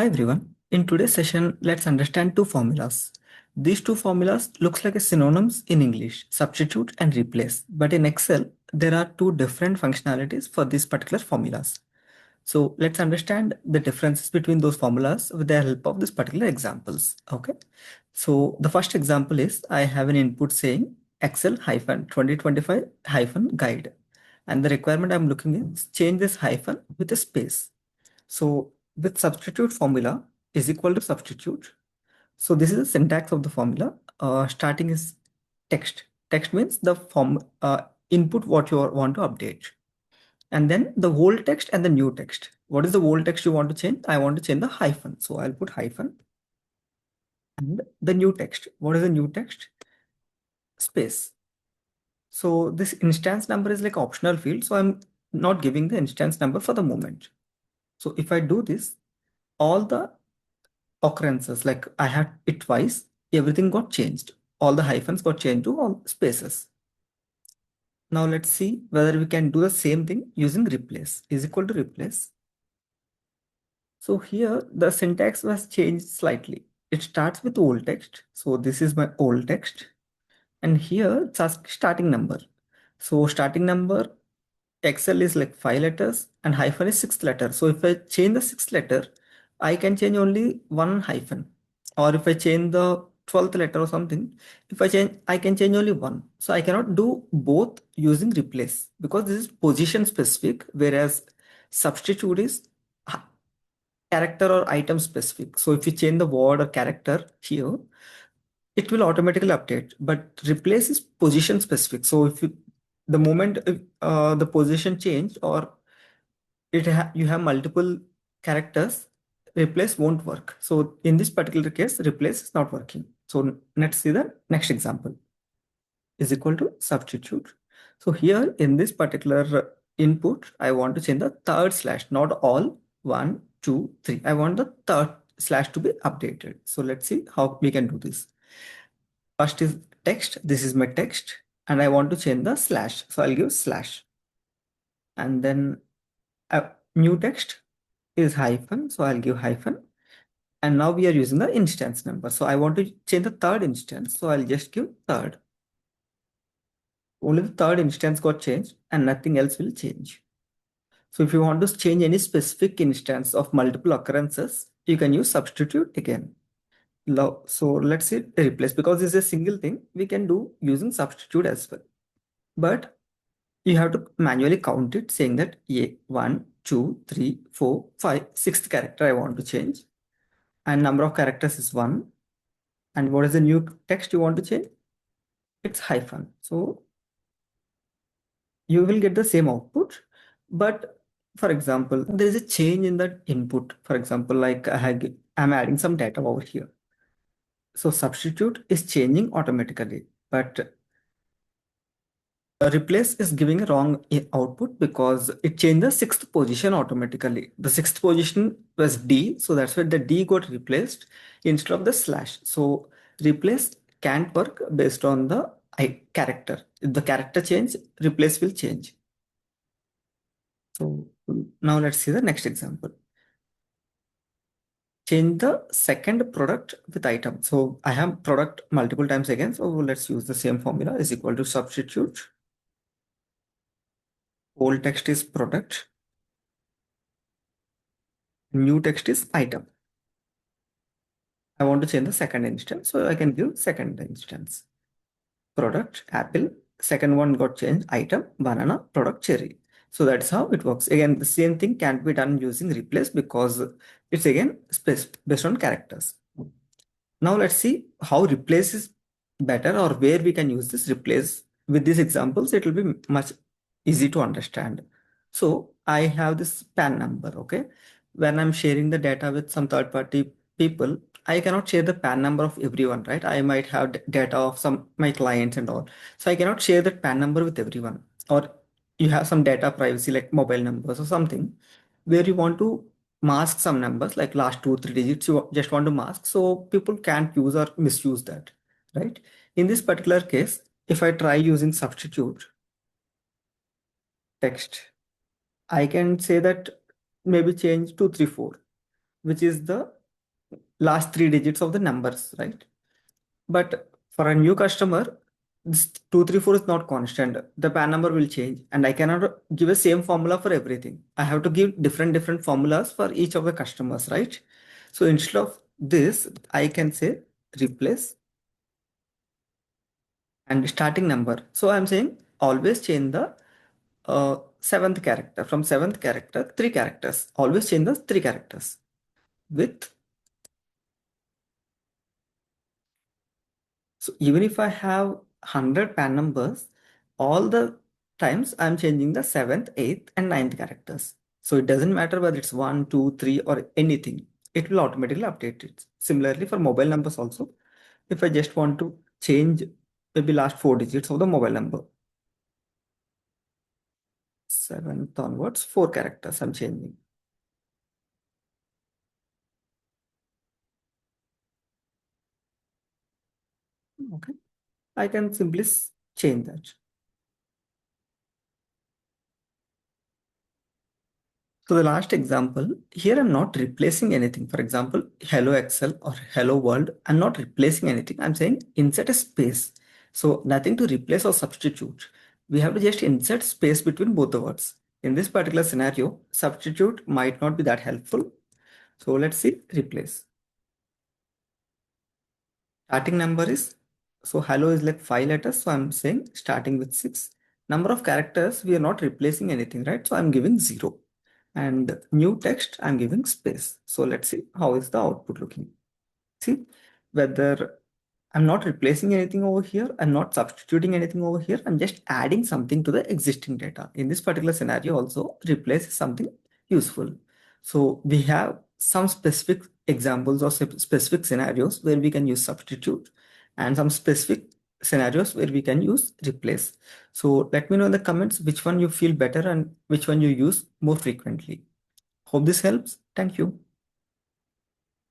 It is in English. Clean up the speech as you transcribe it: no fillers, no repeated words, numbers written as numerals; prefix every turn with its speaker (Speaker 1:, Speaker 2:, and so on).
Speaker 1: Hi everyone. In today's session, let's understand two formulas. These two formulas looks like a synonyms in English, substitute and replace. But in Excel, there are two different functionalities for these particular formulas. So let's understand the differences between those formulas with the help of these particular examples. Okay. So the first example is I have an input saying Excel hyphen 2025 hyphen guide. And the requirement I'm looking is change this hyphen with a space. So with substitute formula is equal to substitute. So this is the syntax of the formula. Starting is text. Text means the form input what you want to update. And then the old text and the new text. What is the old text you want to change? I want to change the hyphen. So I'll put hyphen. And the new text. What is the new text? Space. So this instance number is like optional field. So I'm not giving the instance number for the moment. So if I do this, all the occurrences, like I had it twice, everything got changed. All the hyphens got changed to all spaces. Now let's see whether we can do the same thing using replace is equal to replace. So here the syntax was changed slightly. It starts with old text. So this is my old text. And here it's starting number. So starting number Excel is like 5 letters and hyphen is 6 letters. So if I change the 6 letter, I can change only one hyphen. Or if I change the 12th letter or something, if I change, I can change only one. So I cannot do both using replace because this is position specific, whereas substitute is character or item specific. So if you change the word or character here, it will automatically update, but replace is position specific. So if you, the moment the position changed or you have multiple characters, replace won't work. So in this particular case, replace is not working. So let's see the next example is equal to substitute. So here in this particular input, I want to change the third slash, not all, 1, 2, 3. I want the third slash to be updated. So let's see how we can do this. First is text. This is my text and I want to change the slash. So I'll give slash. And then new text is hyphen. So I'll give hyphen. And now we are using the instance number. So I want to change the third instance. So I'll just give third. Only the third instance got changed and nothing else will change. So if you want to change any specific instance of multiple occurrences, you can use substitute again. So let's say replace, because this is a single thing we can do using substitute as well. But you have to manually count it, saying that 1, 2, 3, 4, 5, sixth character I want to change. And number of characters is 1. And what is the new text you want to change? It's hyphen. So you will get the same output. But for example, there is a change in the input. For example, like I'm adding some data over here. So substitute is changing automatically. But replace is giving a wrong output because it changed the sixth position automatically. The sixth position was D, so that's why the D got replaced instead of the slash. So replace can't work based on the character. If the character change, replace will change. So now let's see the next example. Change the second product with item. So I have product multiple times again. So let's use the same formula is equal to substitute. Old text is product. New text is item. I want to change the second instance, so I can give second instance. Product, apple, second one got changed, item, banana, product, cherry. So that's how it works. Again, the same thing can't be done using replace because it's again based on characters. Now let's see how replace is better or where we can use this replace. With these examples, it will be much easy to understand. So I have this PAN number, okay? When I'm sharing the data with some third party people, I cannot share the PAN number of everyone, right? I might have data of some my clients and all. So I cannot share that PAN number with everyone. Or you have some data privacy like mobile numbers or something where you want to mask some numbers like last 2 3 digits you just want to mask so people can't use or misuse that, right? In this particular case, if I try using substitute text, I can say that maybe change 2 3 4. which is the last three digits of the numbers, right? But for a new customer, this 234 is not constant. The PAN number will change, and I cannot give a same formula for everything. I have to give different formulas for each of the customers, right? So instead of this, I can say replace and starting number. So I'm saying always change the seventh character. From seventh character, three characters. Always change the three characters with. So even if I have 100 PAN numbers, all the times I'm changing the seventh, eighth, and ninth characters. So it doesn't matter whether it's one, two, three, or anything. It will automatically update it. Similarly for mobile numbers also, if I just want to change maybe last four digits of the mobile number, seventh onwards, four characters I'm changing. Okay, I can simply change that. So the last example, here I'm not replacing anything. For example, hello Excel or hello world, I'm not replacing anything. I'm saying insert a space. So nothing to replace or substitute. We have to just insert space between both the words. In this particular scenario, substitute might not be that helpful. So let's see replace. Starting number is, so hello is like 5 letters. So I'm saying starting with 6. Number of characters, we are not replacing anything, right? So I'm giving 0. And new text, I'm giving space. So let's see how is the output looking. See whether I'm not replacing anything over here. I'm not substituting anything over here. I'm just adding something to the existing data. In this particular scenario also, replace is something useful. So we have some specific examples or specific scenarios where we can use substitute and some specific scenarios where we can use replace. So let me know in the comments which one you feel better and which one you use more frequently. Hope this helps. Thank you.